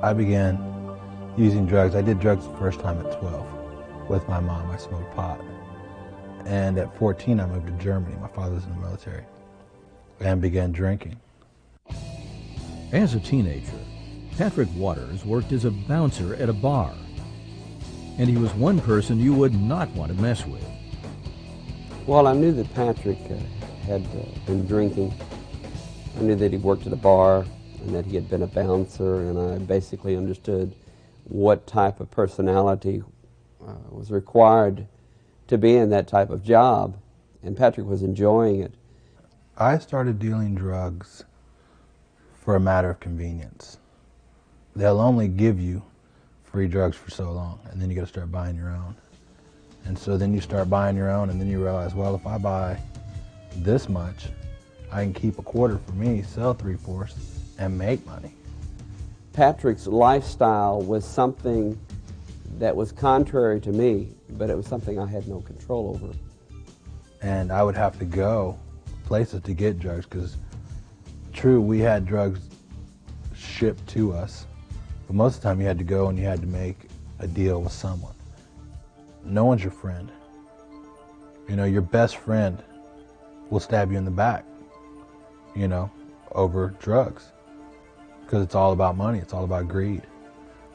I began using drugs. I did drugs the first time at 12 with my mom. I smoked pot. And at 14, I moved to Germany. My father was in the military. And began drinking. As a teenager, Patrick Waters worked as a bouncer at a bar. And he was one person you would not want to mess with. Well, I knew that Patrick had been drinking. I knew that he worked at a bar and that he had been a bouncer, and I basically understood what type of personality was required to be in that type of job, and Patrick was enjoying it. I started dealing drugs for a matter of convenience. They'll only give you free drugs for so long, and then you got to start buying your own. And so then you start buying your own, and then you realize, well, if I buy this much, I can keep a quarter for me, sell 3/4, and make money. Patrick's lifestyle was something that was contrary to me, but it was something I had no control over. And I would have to go places to get drugs, because true, we had drugs shipped to us, but most of the time you had to go and you had to make a deal with someone. No one's your friend. You know, your best friend will stab you in the back, you know, over drugs, because it's all about money, it's all about greed.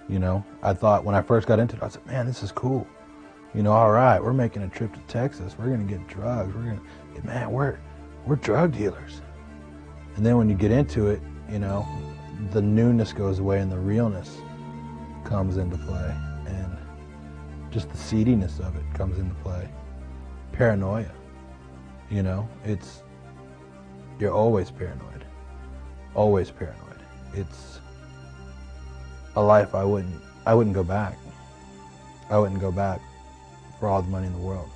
You know, I thought when I first got into it, I said, man, this is cool. You know, all right, we're making a trip to Texas, we're gonna get drugs, man, we're drug dealers. And then when you get into it, you know, the newness goes away and the realness comes into play, and just the seediness of it comes into play. Paranoia, you know, you're always paranoid, always paranoid. It's a life I wouldn't go back. I wouldn't go back for all the money in the world.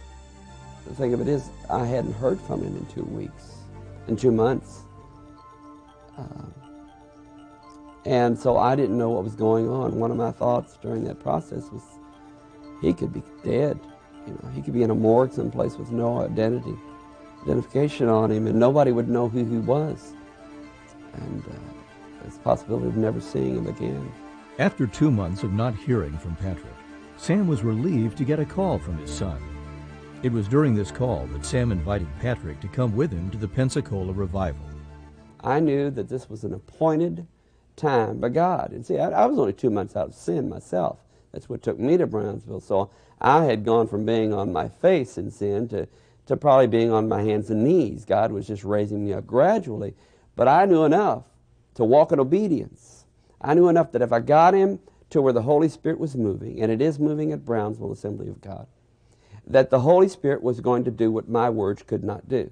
The thing of it is, I hadn't heard from him in 2 weeks, in 2 months. And so I didn't know what was going on. One of my thoughts during that process was, he could be dead. You know, he could be in a morgue someplace with no identification on him, and nobody would know who he was. And there's a possibility of never seeing him again. After 2 months of not hearing from Patrick, Sam was relieved to get a call from his son. It was during this call that Sam invited Patrick to come with him to the Pensacola Revival. I knew that this was an appointed time by God. And see, I was only 2 months out of sin myself. That's what took me to Brownsville. So I had gone from being on my face in sin to probably being on my hands and knees. God was just raising me up gradually. But I knew enough to walk in obedience. I knew enough that if I got him to where the Holy Spirit was moving, and it is moving at Brownsville Assembly of God, that the Holy Spirit was going to do what my words could not do.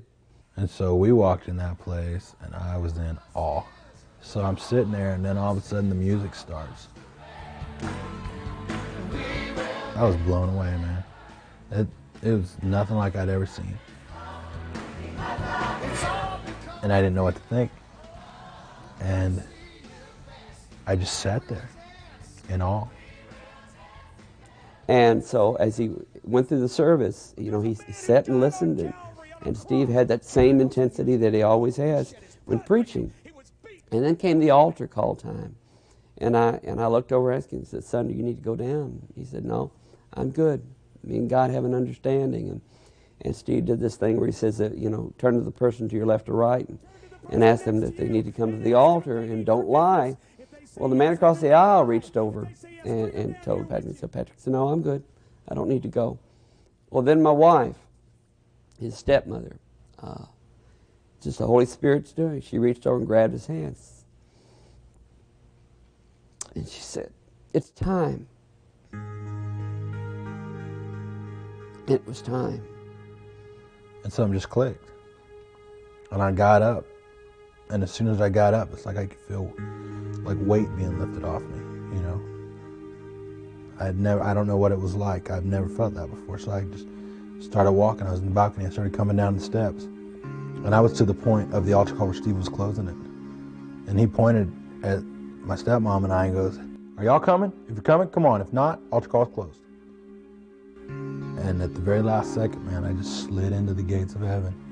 And so we walked in that place, and I was in awe. So I'm sitting there, and then all of a sudden the music starts. I was blown away, man. It was nothing like I'd ever seen. And I didn't know what to think. And I just sat there in awe. And so as he went through the service, you know, he sat and listened, and Steve had that same intensity that he always has when preaching. And then came the altar call time. And I looked over and asked him, I said, son, do you need to go down? He said, no, I'm good. Me and God have an understanding. And Steve did this thing where he says that, you know, turn to the person to your left or right and ask them that they need to come to the altar and don't lie. Well, the man across the aisle reached over and told Patrick. So Patrick said, no, I'm good. I don't need to go. Well, then my wife, his stepmother, just the Holy Spirit's doing. She reached over and grabbed his hands. And she said, it's time. It was time. And something just clicked. And I got up. And as soon as I got up, it's like I could feel like weight being lifted off me, you know. I don't know what it was like. I've never felt that before. So I just started walking. I was in the balcony. I started coming down the steps. And I was to the point of the altar call where Steve was closing it. And he pointed at my stepmom and I and goes, are y'all coming? If you're coming, come on. If not, altar call's closed. And at the very last second, man, I just slid into the gates of heaven.